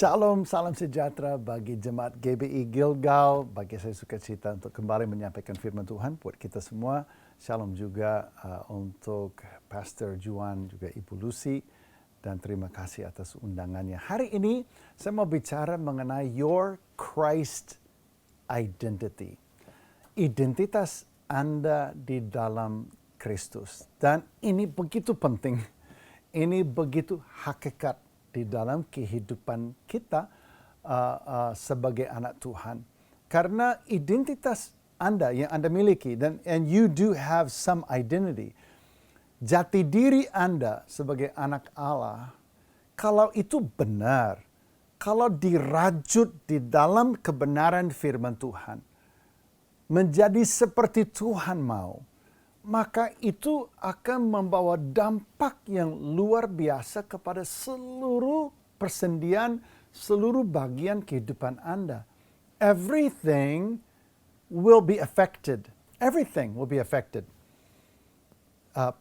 Shalom, salam sejahtera bagi jemaat GBI Gilgal. Bagi saya sukacita untuk kembali menyampaikan firman Tuhan buat kita semua. Shalom juga untuk Pastor Juan, juga Ibu Lucy. Dan terima kasih atas undangannya. Hari ini saya mau bicara mengenai your Christ identity. Identitas Anda di dalam Kristus. Dan ini begitu penting. Ini begitu hakikat di dalam kehidupan kita sebagai anak Tuhan. Karena identitas Anda yang Anda miliki, and you do have some identity. Jati diri Anda sebagai anak Allah, kalau itu benar, kalau dirajut di dalam kebenaran firman Tuhan, menjadi seperti Tuhan mau, maka itu akan membawa dampak yang luar biasa kepada seluruh persendian, seluruh bagian kehidupan Anda. Everything will be affected. Everything will be affected.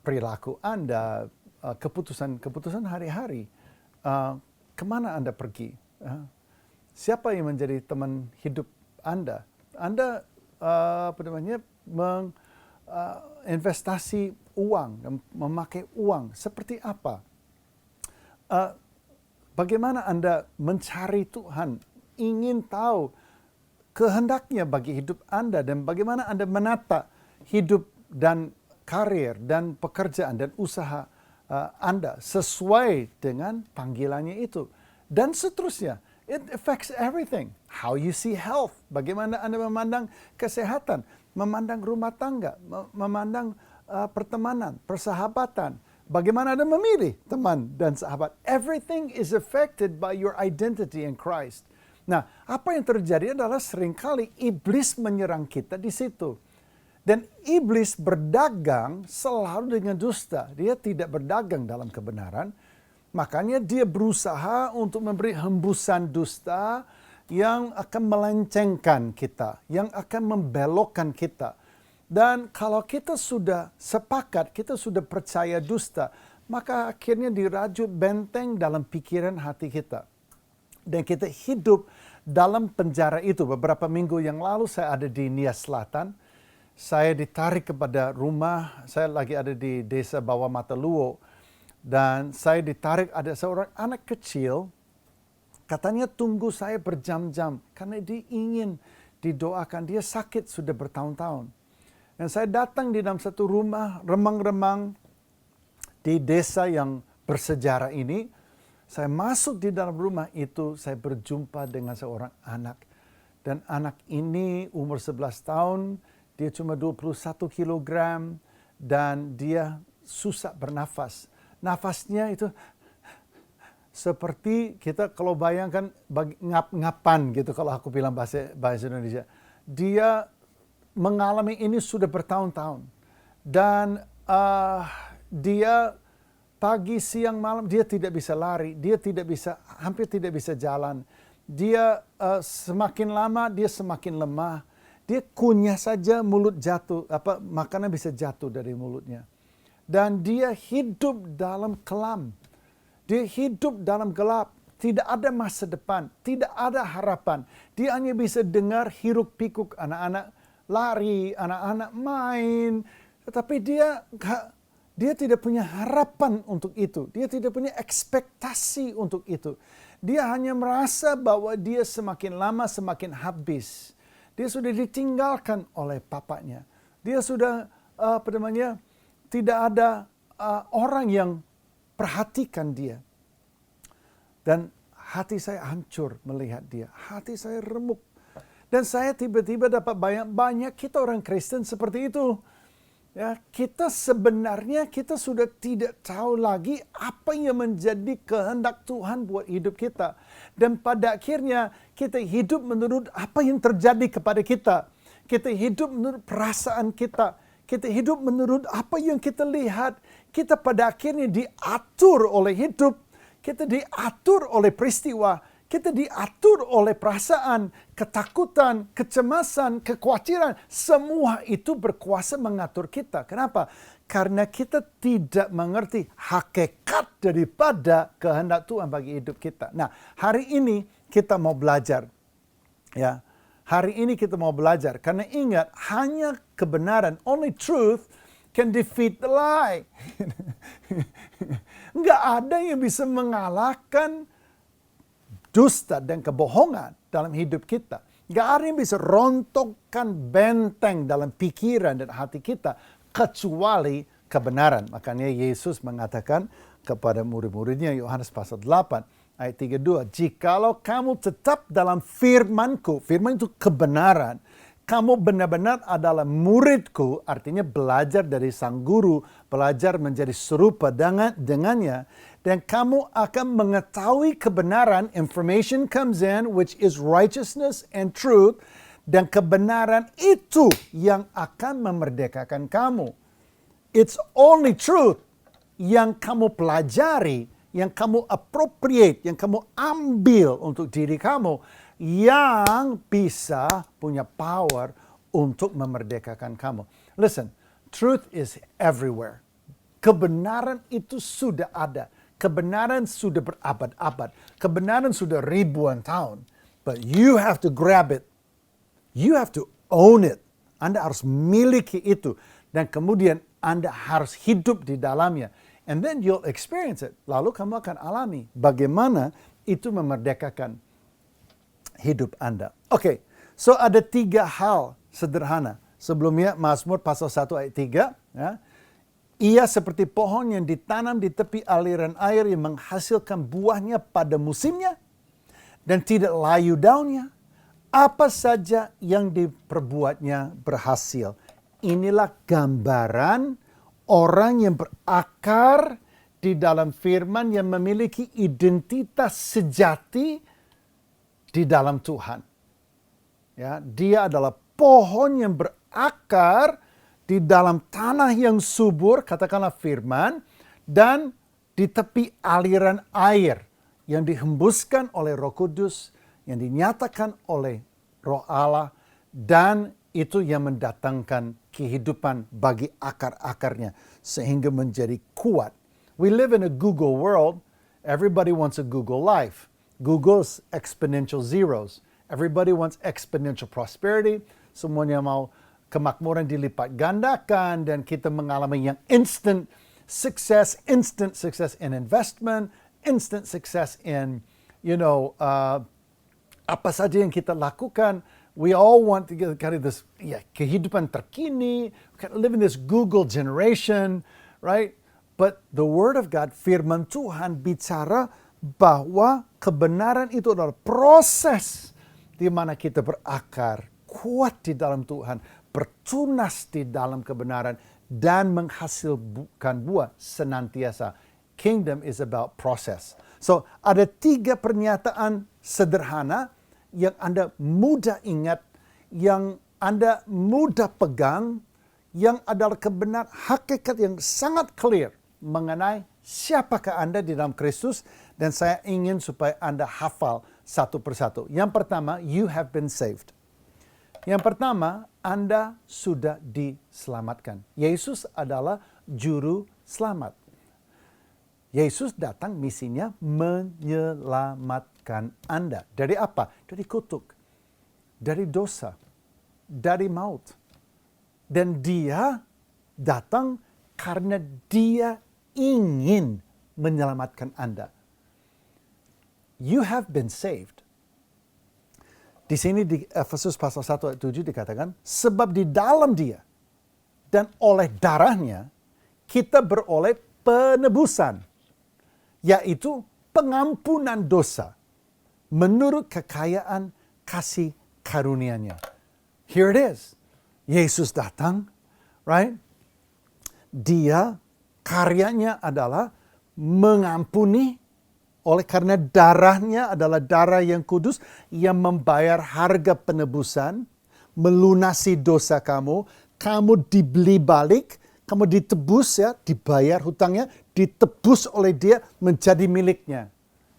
Perilaku Anda, keputusan hari-hari, kemana Anda pergi, siapa yang menjadi teman hidup Anda. Anda investasi uang, memakai uang seperti apa? Bagaimana Anda mencari Tuhan, ingin tahu kehendaknya bagi hidup Anda, dan bagaimana Anda menata hidup dan karir dan pekerjaan dan usaha Anda sesuai dengan panggilannya itu. Dan seterusnya. It affects everything. How you see health. Bagaimana Anda memandang kesehatan, memandang rumah tangga, memandang pertemanan, persahabatan. Bagaimana Anda memilih teman dan sahabat. Everything is affected by your identity in Christ. Nah, apa yang terjadi adalah seringkali iblis menyerang kita di situ. Dan iblis berdagang selalu dengan dusta. Dia tidak berdagang dalam kebenaran. Makanya dia berusaha untuk memberi hembusan dusta yang akan melencengkan kita, yang akan membelokkan kita. Dan kalau kita sudah sepakat, kita sudah percaya dusta, maka akhirnya dirajut benteng dalam pikiran hati kita. Dan kita hidup dalam penjara itu. Beberapa minggu yang lalu saya ada di Nia Selatan. Saya ditarik kepada rumah, saya lagi ada di desa Bawah Mataluo. Dan saya ditarik, ada seorang anak kecil, katanya tunggu saya berjam-jam. Karena dia ingin didoakan, dia sakit sudah bertahun-tahun. Dan saya datang di dalam satu rumah, remang-remang di desa yang bersejarah ini. Saya masuk di dalam rumah itu, saya berjumpa dengan seorang anak. Dan anak ini umur 11 tahun, dia cuma 21 kilogram, dan dia susah bernafas. Nafasnya itu seperti kita kalau bayangkan ngap-ngapan gitu kalau aku bilang bahasa Indonesia. Dia mengalami ini sudah bertahun-tahun. Dan dia pagi, siang, malam dia tidak bisa lari, dia hampir tidak bisa jalan. Dia semakin lama dia semakin lemah. Dia kunyah saja mulut jatuh, makanan bisa jatuh dari mulutnya. Dan dia hidup dalam kelam. Dia hidup dalam gelap. Tidak ada masa depan. Tidak ada harapan. Dia hanya bisa dengar hiruk pikuk anak-anak lari, anak-anak main. Tetapi dia tidak punya harapan untuk itu. Dia tidak punya ekspektasi untuk itu. Dia hanya merasa bahwa dia semakin lama semakin habis. Dia sudah ditinggalkan oleh papanya. Dia sudah tidak ada orang yang perhatikan dia. Dan hati saya hancur melihat dia. Hati saya remuk. Dan saya tiba-tiba dapat banyak kita orang Kristen seperti itu. Ya, kita sebenarnya sudah tidak tahu lagi apa yang menjadi kehendak Tuhan buat hidup kita. Dan pada akhirnya kita hidup menurut apa yang terjadi kepada kita. Kita hidup menurut perasaan kita. Kita hidup menurut apa yang kita lihat. Kita pada akhirnya diatur oleh hidup. Kita diatur oleh peristiwa. Kita diatur oleh perasaan, ketakutan, kecemasan, kekhawatiran. Semua itu berkuasa mengatur kita. Kenapa? Karena kita tidak mengerti hakikat daripada kehendak Tuhan bagi hidup kita. Nah, hari ini kita mau belajar. Ya, hari ini kita mau belajar. Karena ingat, hanya kebenaran, only truth can defeat the lie. Nggak ada yang bisa mengalahkan dusta dan kebohongan dalam hidup kita. Nggak ada yang bisa rontokkan benteng dalam pikiran dan hati kita kecuali kebenaran. Makanya Yesus mengatakan kepada murid-muridnya, Yohanes pasal 8 ayat 32, "Jikalau kamu tetap dalam firman-Ku," firman itu kebenaran, "kamu benar-benar adalah murid-Ku," artinya belajar dari sang guru, belajar menjadi serupa dengannya, dan kamu akan mengetahui kebenaran, information comes in, which is righteousness and truth, dan kebenaran itu yang akan memerdekakan kamu. It's only truth yang kamu pelajari, yang kamu appropriate, yang kamu ambil untuk diri kamu, yang bisa punya power untuk memerdekakan kamu. Listen, truth is everywhere. Kebenaran itu sudah ada. Kebenaran sudah berabad-abad. Kebenaran sudah ribuan tahun. But you have to grab it. You have to own it. Anda harus miliki itu. Dan kemudian Anda harus hidup di dalamnya. And then you'll experience it. Lalu kamu akan alami bagaimana itu memerdekakan hidup Anda. Oke, so ada 3 hal sederhana. Sebelumnya Mazmur pasal 1 ayat 3. Ya. Ia seperti pohon yang ditanam di tepi aliran air yang menghasilkan buahnya pada musimnya dan tidak layu daunnya. Apa saja yang diperbuatnya berhasil. Inilah gambaran orang yang berakar di dalam firman yang memiliki identitas sejati di dalam Tuhan. Ya, dia adalah pohon yang berakar di dalam tanah yang subur, katakanlah firman, dan di tepi aliran air yang dihembuskan oleh Roh Kudus, yang dinyatakan oleh Roh Allah, dan itu yang mendatangkan kehidupan bagi akar-akarnya sehingga menjadi kuat. We live in a Google world. Everybody wants a Google life. Google's exponential zeros. Everybody wants exponential prosperity. Semuanya mau kemakmuran dilipat gandakan, dan kita mengalami yang instant success in investment, instant success in, apa saja yang kita lakukan. We all want to get kind of this kehidupan terkini, kind of live in this Google generation, right? But the Word of God, firman Tuhan bicara bahwa kebenaran itu adalah proses di mana kita berakar, kuat di dalam Tuhan, bertunas di dalam kebenaran, dan menghasilkan buah senantiasa. Kingdom is about process. So, ada 3 pernyataan sederhana yang Anda mudah ingat, yang Anda mudah pegang, yang adalah kebenaran hakikat yang sangat clear mengenai siapakah Anda di dalam Kristus, dan saya ingin supaya Anda hafal satu persatu. Yang pertama, you have been saved. Yang pertama, Anda sudah diselamatkan. Yesus adalah juru selamat. Yesus datang misinya menyelamatkan Anda. Dari apa? Dari kutuk, dari dosa, dari maut. Dan dia datang karena dia ingin menyelamatkan Anda. You have been saved. Di sini di Efesus pasal 1 ayat 7 dikatakan, sebab di dalam dia dan oleh darahnya kita beroleh penebusan, yaitu pengampunan dosa menurut kekayaan kasih karunia-Nya. Here it is. Yesus datang, right? Dia karyanya adalah mengampuni, oleh karena darahnya adalah darah yang kudus yang membayar harga penebusan, melunasi dosa kamu, kamu dibeli balik, kamu ditebus, ya, dibayar hutangnya, ditebus oleh dia menjadi miliknya.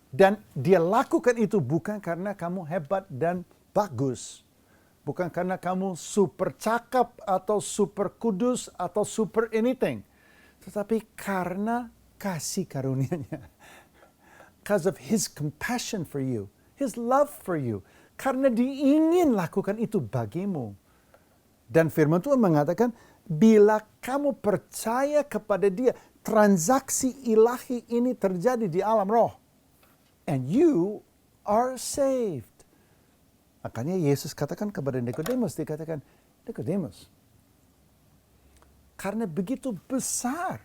Dan dia lakukan itu bukan karena kamu hebat dan bagus. Bukan karena kamu super cakap atau super kudus atau super anything. Tetapi karena kasih karunia-Nya, because of His compassion for you, His love for you, karena Dia ingin lakukan itu bagimu. Dan firman Tuhan mengatakan, bila kamu percaya kepada Dia, transaksi ilahi ini terjadi di alam roh. And you are saved. Makanya Yesus katakan kepada Nikodemus, dia katakan, Nikodemus, karena begitu besar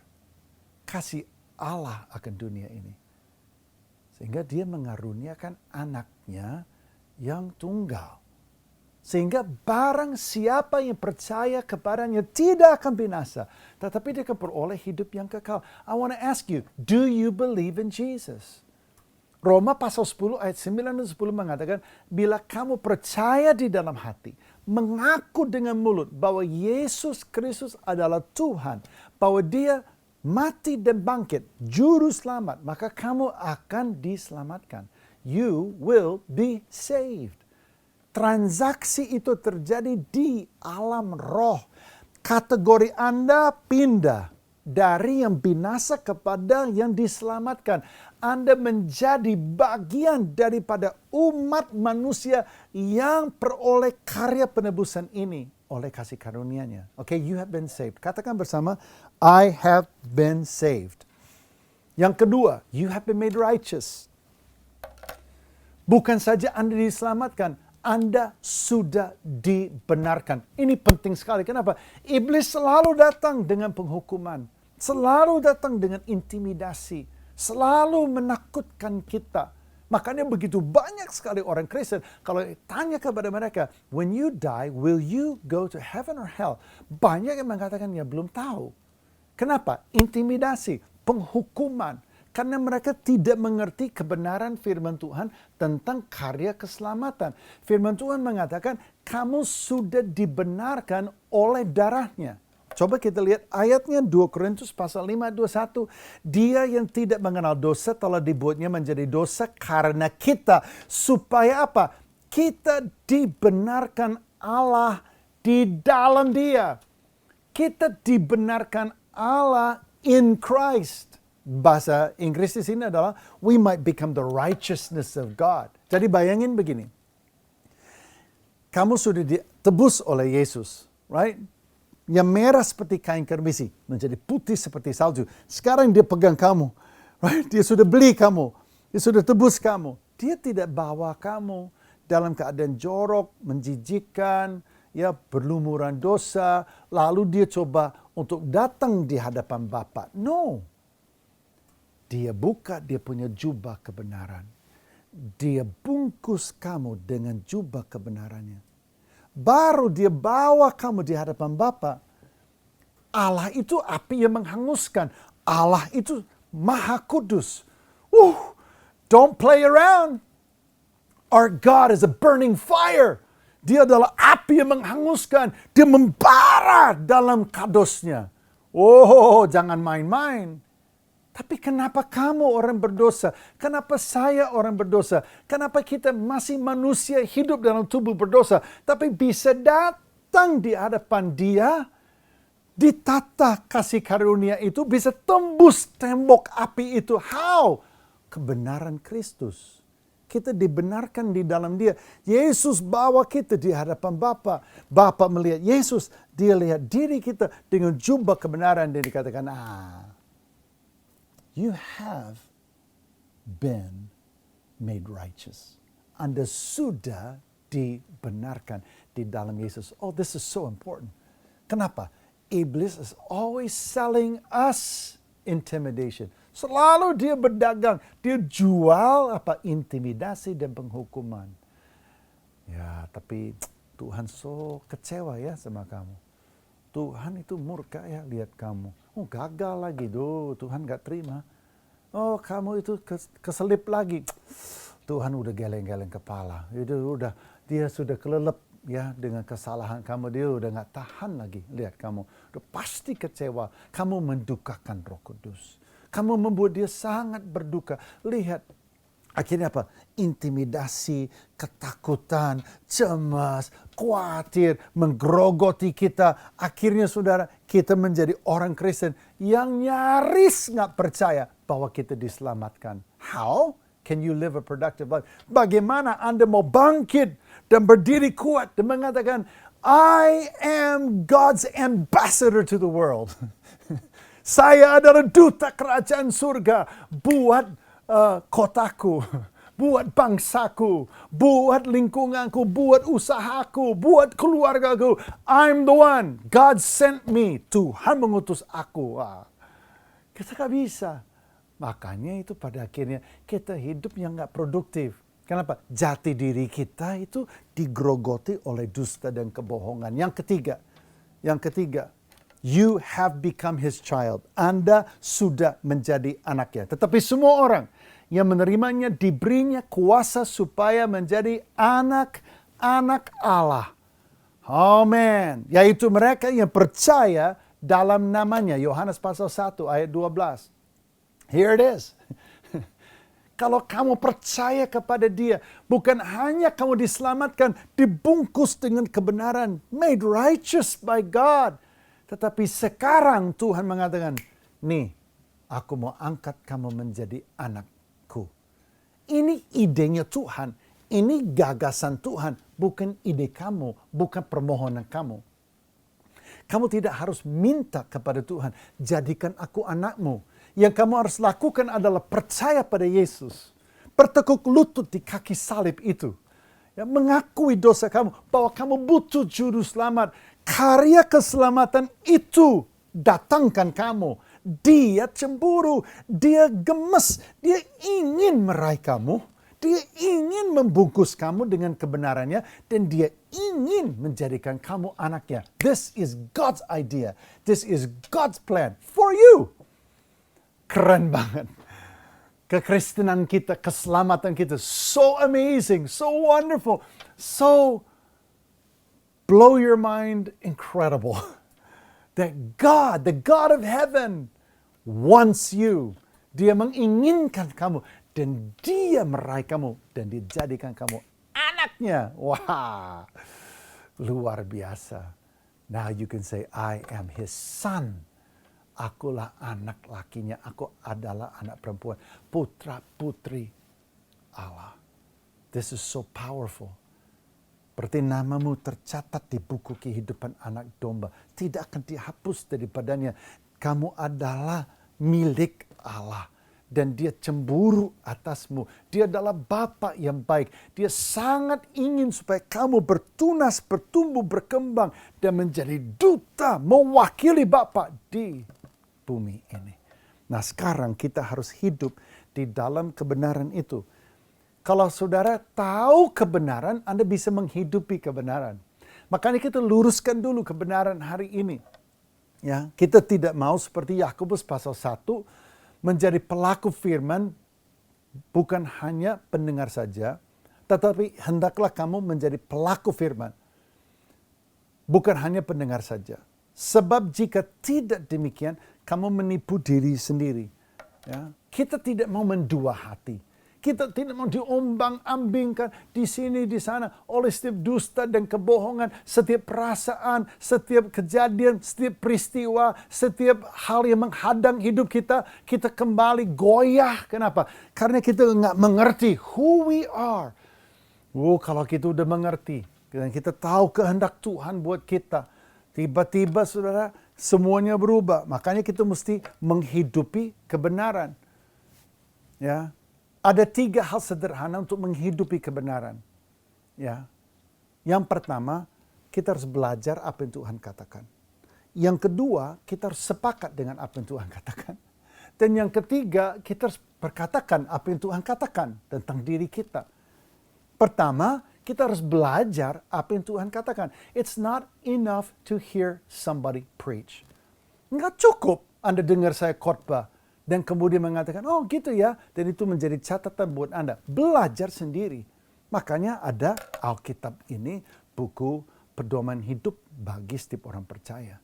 kasih Allah akan dunia ini, sehingga Dia mengaruniakan anaknya yang tunggal. Sehingga barang siapa yang percaya kepadanya tidak akan binasa, tetapi dia akan peroleh hidup yang kekal. I want to ask you, do you believe in Jesus? Roma pasal 10 ayat 9 dan 10 mengatakan, bila kamu percaya di dalam hati, mengaku dengan mulut bahwa Yesus Kristus adalah Tuhan, bahwa Dia mati dan bangkit, juru selamat, maka kamu akan diselamatkan. You will be saved. Transaksi itu terjadi di alam roh. Kategori Anda pindah dari yang binasa kepada yang diselamatkan. Anda menjadi bagian daripada umat manusia yang peroleh karya penebusan ini oleh kasih karunia-Nya. Okay, you have been saved. Katakan bersama, I have been saved. Yang kedua, you have been made righteous. Bukan saja Anda diselamatkan, Anda sudah dibenarkan. Ini penting sekali. Kenapa? Iblis selalu datang dengan penghukuman. Selalu datang dengan intimidasi. Selalu menakutkan kita. Makanya begitu banyak sekali orang Kristen, kalau tanya kepada mereka, when you die, will you go to heaven or hell? Banyak yang mengatakan, ya belum tahu. Kenapa? Intimidasi, penghukuman. Karena mereka tidak mengerti kebenaran firman Tuhan tentang karya keselamatan. Firman Tuhan mengatakan, kamu sudah dibenarkan oleh darahnya. Coba kita lihat ayatnya 2 Korintus pasal 5, 21. Dia yang tidak mengenal dosa telah dibuatnya menjadi dosa karena kita. Supaya apa? Kita dibenarkan Allah di dalam Dia. Kita dibenarkan Allah in Christ. Bahasa Inggris di sini adalah we might become the righteousness of God. Jadi bayangin begini. Kamu sudah ditebus oleh Yesus, right? Yang merah seperti kain kermisi menjadi putih seperti salju. Sekarang Dia pegang kamu, right? Dia sudah beli kamu, Dia sudah tebus kamu. Dia tidak bawa kamu dalam keadaan jorok, menjijikkan, ya berlumuran dosa, lalu Dia coba untuk datang di hadapan Bapa. No. Dia buka dia punya jubah kebenaran. Dia bungkus kamu dengan jubah kebenarannya. Baru Dia bawa kamu di hadapan Bapa. Allah itu api yang menghanguskan. Allah itu Maha Kudus. Don't play around. Our God is a burning fire. Dia adalah api yang menghanguskan. Dia membara dalam kadosnya. Jangan main-main. Tapi kenapa kamu orang berdosa? Kenapa saya orang berdosa? Kenapa kita masih manusia hidup dalam tubuh berdosa? Tapi bisa datang di hadapan Dia, ditata kasih karunia itu, bisa tembus tembok api itu. How? Kebenaran Kristus. Kita dibenarkan di dalam Dia. Yesus bawa kita di hadapan Bapa. Bapa melihat Yesus, Dia lihat diri kita dengan jubah kebenaran. Dia dikatakan, you have been made righteous. Anda sudah dibenarkan di dalam Yesus. This is so important. Kenapa? Iblis is always selling us intimidation. Selalu dia berdagang. Dia jual intimidasi dan penghukuman. Ya, tapi Tuhan so kecewa ya sama kamu. Tuhan itu murka ya lihat kamu. Gagal lagi. Tuhan gak terima. Kamu itu keselip lagi. Tuhan udah geleng-geleng kepala. Dia sudah kelelep ya dengan kesalahan kamu. Dia udah gak tahan lagi lihat kamu. Udah pasti kecewa. Kamu mendukakan Roh Kudus. Kamu membuat dia sangat berduka. Lihat Akhirnya apa? Intimidasi, ketakutan, cemas, khawatir, menggerogoti kita. Akhirnya saudara, kita menjadi orang Kristen yang nyaris nggak percaya bahwa kita diselamatkan. How can you live a productive life? Bagaimana Anda mau bangkit dan berdiri kuat dan mengatakan, I am God's ambassador to the world. Saya adalah duta kerajaan surga buat kotaku, buat bangsaku, buat lingkunganku, buat usahaku, buat keluargaku. I'm the one. God sent me. Tuhan mengutus aku. Wah, kita gak bisa. Makanya itu pada akhirnya kita hidup yang gak produktif. Kenapa? Jati diri kita itu digrogoti oleh dusta dan kebohongan. Yang ketiga, you have become His child. Anda sudah menjadi anaknya. Tetapi semua orang yang menerimanya diberinya kuasa supaya menjadi anak-anak Allah. Amen. Yaitu mereka yang percaya dalam namanya. Yohanes pasal 1 ayat 12. Here it is. Kalau kamu percaya kepada Dia, bukan hanya kamu diselamatkan, dibungkus dengan kebenaran, made righteous by God. Tetapi sekarang Tuhan mengatakan, nih, aku mau angkat kamu menjadi anakku. Ini idenya Tuhan, ini gagasan Tuhan, bukan ide kamu, bukan permohonan kamu. Kamu tidak harus minta kepada Tuhan, jadikan aku anakmu. Yang kamu harus lakukan adalah percaya pada Yesus. Bertekuk lutut di kaki salib itu. Ya, mengakui dosa kamu, bahwa kamu butuh juru selamat. Karya keselamatan itu datangkan kamu. Dia cemburu, dia gemes, dia ingin meraih kamu. Dia ingin membungkus kamu dengan kebenarannya. Dan dia ingin menjadikan kamu anaknya. This is God's idea. This is God's plan for you. Keren banget. Kekristenan kita, keselamatan kita. So amazing, so wonderful, so blow your mind incredible. That God, the God of heaven, wants you. Dia menginginkan kamu. Dan Dia meraih kamu. Dan dijadikan kamu anaknya. Wah, luar biasa. Now you can say, I am His son. Akulah anak lakinya. Aku adalah anak perempuan. Putra putri Allah. This is so powerful. Berarti namamu tercatat di buku kehidupan anak domba. Tidak akan dihapus daripadanya. Kamu adalah milik Allah. Dan Dia cemburu atasmu. Dia adalah Bapa yang baik. Dia sangat ingin supaya kamu bertunas, bertumbuh, berkembang. Dan menjadi duta mewakili Bapa di bumi ini. Nah, sekarang kita harus hidup di dalam kebenaran itu. Kalau saudara tahu kebenaran, Anda bisa menghidupi kebenaran. Makanya kita luruskan dulu kebenaran hari ini. Ya, kita tidak mau seperti Yakobus pasal 1 menjadi pelaku firman, bukan hanya pendengar saja, tetapi hendaklah kamu menjadi pelaku firman. Bukan hanya pendengar saja. Sebab jika tidak demikian, kamu menipu diri sendiri. Ya. Kita tidak mau mendua hati. Kita tidak mau diombang-ambingkan di sini, di sana oleh setiap dusta dan kebohongan, setiap perasaan, setiap kejadian, setiap peristiwa, setiap hal yang menghadang hidup kita, kita kembali goyah. Kenapa? Karena kita nggak mengerti who we are. Kalau kita udah mengerti, dan kita tahu kehendak Tuhan buat kita, tiba-tiba saudara, semuanya berubah. Makanya kita mesti menghidupi kebenaran. Ya. Ada 3 hal sederhana untuk menghidupi kebenaran. Ya. Yang pertama, kita harus belajar apa yang Tuhan katakan. Yang kedua, kita harus sepakat dengan apa yang Tuhan katakan. Dan yang ketiga, kita harus berkatakan apa yang Tuhan katakan tentang diri kita. Pertama, kita harus belajar apa yang Tuhan katakan. It's not enough to hear somebody preach. Nggak cukup Anda dengar saya khotbah dan kemudian mengatakan, oh gitu ya, dan itu menjadi catatan buat Anda. Belajar sendiri. Makanya ada Alkitab ini, buku pedoman hidup bagi setiap orang percaya.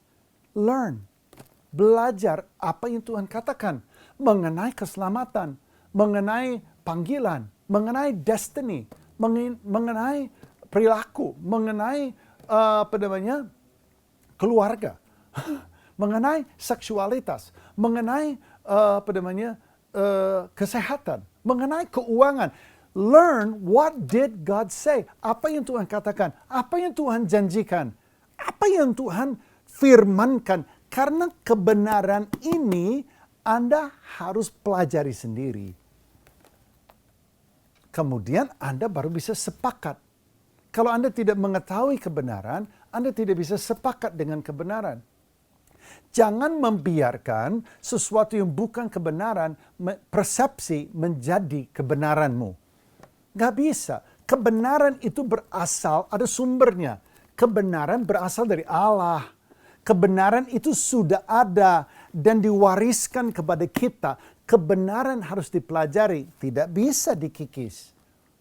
Learn. Belajar apa yang Tuhan katakan mengenai keselamatan, mengenai panggilan, mengenai destiny, mengenai perilaku, mengenai keluarga, mengenai seksualitas, mengenai kesehatan, mengenai keuangan. Learn what did God say. Apa yang Tuhan katakan, apa yang Tuhan janjikan, apa yang Tuhan firmankan. Karena kebenaran ini Anda harus pelajari sendiri. Kemudian Anda baru bisa sepakat. Kalau Anda tidak mengetahui kebenaran, Anda tidak bisa sepakat dengan kebenaran. Jangan membiarkan sesuatu yang bukan kebenaran, persepsi menjadi kebenaranmu. Nggak bisa. Kebenaran itu berasal, ada sumbernya. Kebenaran berasal dari Allah. Kebenaran itu sudah ada dan diwariskan kepada kita. Kebenaran harus dipelajari, tidak bisa dikikis,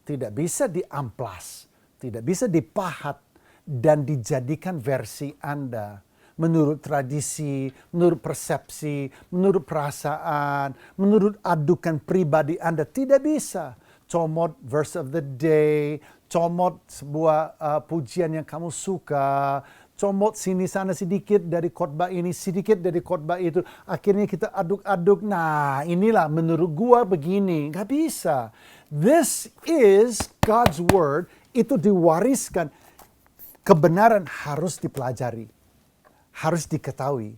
tidak bisa diamplas, tidak bisa dipahat dan dijadikan versi Anda. Menurut tradisi, menurut persepsi, menurut perasaan, menurut adukan pribadi Anda. Tidak bisa. Comot verse of the day, comot sebuah pujian yang kamu suka, comot sini sana sedikit dari khotbah ini, sedikit dari khotbah itu. Akhirnya kita aduk-aduk, nah inilah menurut gua begini. Gak bisa. This is God's word, itu diwariskan. Kebenaran harus dipelajari, harus diketahui.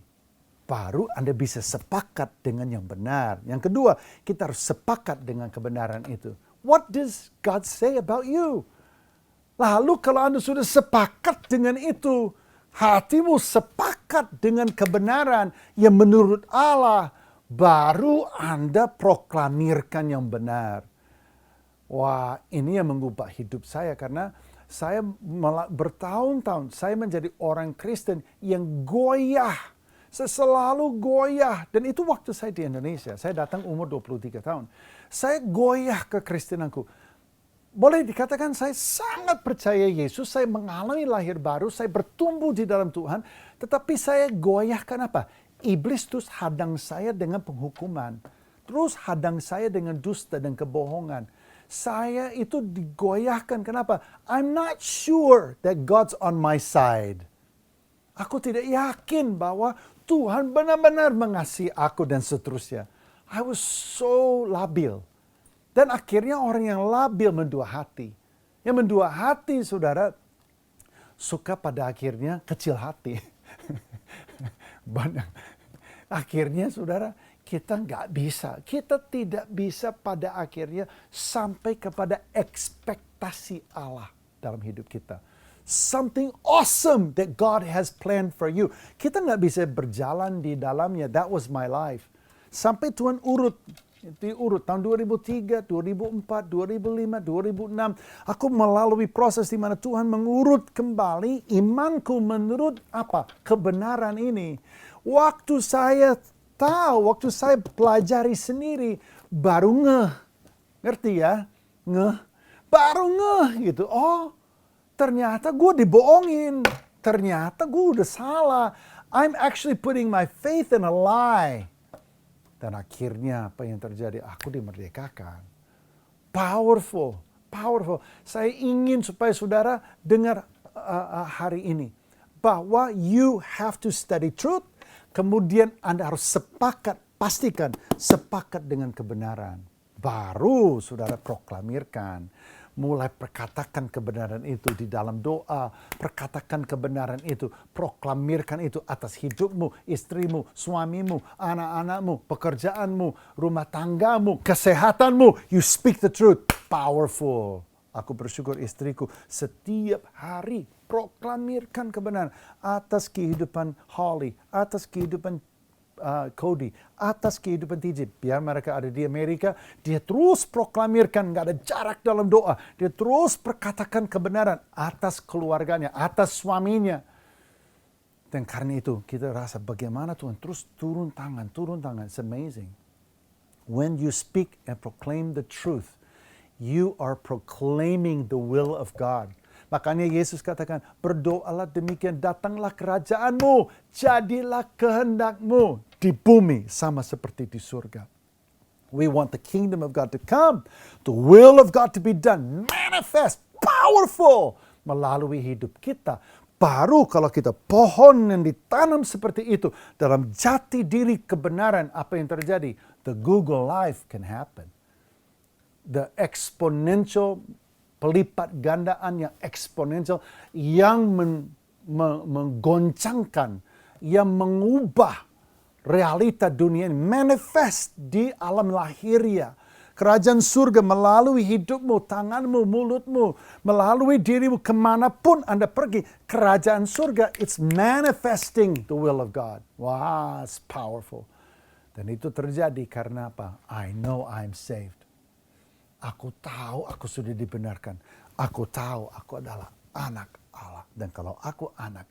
Baru Anda bisa sepakat dengan yang benar. Yang kedua, kita harus sepakat dengan kebenaran itu. What does God say about you? Lalu kalau Anda sudah sepakat dengan itu, hatimu sepakat dengan kebenaran yang menurut Allah, baru Anda proklamirkan yang benar. Wah, ini yang mengubah hidup saya karena saya bertahun-tahun saya menjadi orang Kristen yang goyah. Saya selalu goyah. Dan itu waktu saya di Indonesia. Saya datang umur 23 tahun. Saya goyah kekristenanku. Boleh dikatakan saya sangat percaya Yesus. Saya mengalami lahir baru. Saya bertumbuh di dalam Tuhan. Tetapi saya goyahkan apa? Iblis terus hadang saya dengan penghukuman. Terus hadang saya dengan dusta dan kebohongan. Saya itu digoyahkan. Kenapa? I'm not sure that God's on my side. Aku tidak yakin bahwa Tuhan benar-benar mengasihi aku dan seterusnya. I was so labil. Dan akhirnya orang yang labil mendua hati. Yang mendua hati, saudara, suka pada akhirnya kecil hati. Akhirnya, saudara, kita nggak bisa. Kita tidak bisa pada akhirnya sampai kepada ekspektasi Allah dalam hidup kita. Something awesome that God has planned for you. Kita nggak bisa berjalan di dalamnya. That was my life. Sampai Tuhan urut tahun 2003, 2004, 2005, 2006. Aku melalui proses di mana Tuhan mengurut kembali imanku menurut apa? Kebenaran ini. Waktu saya tahu, waktu saya pelajari sendiri, baru ngeh. Ngerti ya? Ngeh. Baru ngeh gitu. Oh, ternyata gue dibohongin. Ternyata gue udah salah. I'm actually putting my faith in a lie. Dan akhirnya apa yang terjadi? Aku dimerdekakan. Powerful. Powerful. Saya ingin supaya saudara dengar hari ini. Bahwa you have to study truth. Kemudian Anda harus sepakat. Pastikan sepakat dengan kebenaran. Baru saudara proklamirkan. Mulai perkatakan kebenaran itu di dalam doa. Perkatakan kebenaran itu. Proklamirkan itu atas hidupmu, istrimu, suamimu, anak-anakmu, pekerjaanmu, rumah tanggamu, kesehatanmu. You speak the truth. Powerful. Aku bersyukur istriku setiap hari proklamirkan kebenaran atas kehidupan Holly, atas kehidupan Cody, atas kehidupan TJ. Biar mereka ada di Amerika, dia terus proklamirkan, gak ada jarak dalam doa. Dia terus perkatakan kebenaran atas keluarganya, atas suaminya. Dan karena itu kita rasa bagaimana Tuhan terus turun tangan. It's amazing. When you speak and proclaim the truth, you are proclaiming the will of God. Makanya Yesus katakan, berdoalah demikian, datanglah kerajaanmu, jadilah kehendakmu di bumi sama seperti di surga. We want the kingdom of God to come, the will of God to be done, manifest, powerful melalui hidup kita. Baru kalau kita pohon yang ditanam seperti itu dalam jati diri kebenaran, apa yang terjadi? The Google life can happen. The exponential, pelipat gandaan yang eksponensial yang menggoncangkan, yang mengubah realita dunia ini, manifest di alam lahiriah. Kerajaan surga melalui hidupmu, tanganmu, mulutmu, melalui dirimu, kemanapun Anda pergi. Kerajaan surga, it's manifesting the will of God. Wow, it's powerful. Dan itu terjadi karena apa? I know I'm saved. Aku tahu aku sudah dibenarkan. Aku tahu aku adalah anak Allah. Dan kalau aku anak,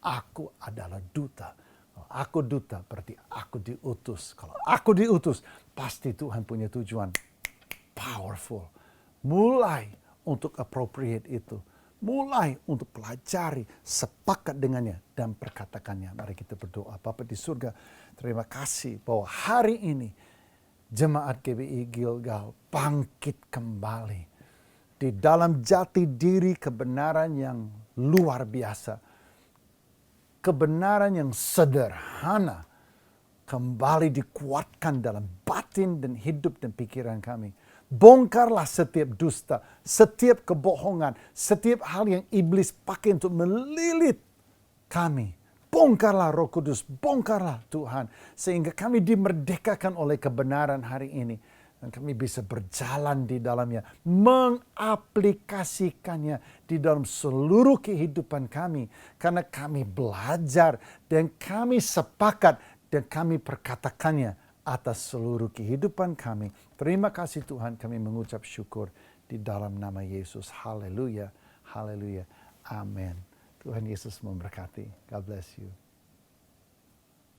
aku adalah duta. Kalau aku duta berarti aku diutus. Kalau aku diutus, pasti Tuhan punya tujuan powerful. Mulai untuk appropriate itu. Mulai untuk pelajari, sepakat dengannya, dan perkatakannya. Mari kita berdoa. Bapa di surga, terima kasih bahwa hari ini Jemaat GBI Gilgal bangkit kembali di dalam jati diri kebenaran yang luar biasa. Kebenaran yang sederhana kembali dikuatkan dalam batin dan hidup dan pikiran kami. Bongkarlah setiap dusta, setiap kebohongan, setiap hal yang iblis pakai untuk melilit kami. Bongkarlah Roh Kudus, bongkarlah Tuhan. Sehingga kami dimerdekakan oleh kebenaran hari ini. Dan kami bisa berjalan di dalamnya. Mengaplikasikannya di dalam seluruh kehidupan kami. Karena kami belajar dan kami sepakat dan kami perkatakannya atas seluruh kehidupan kami. Terima kasih Tuhan, kami mengucap syukur di dalam nama Yesus. Haleluya, haleluya, amin. Tuhan Yesus memberkati. God bless you.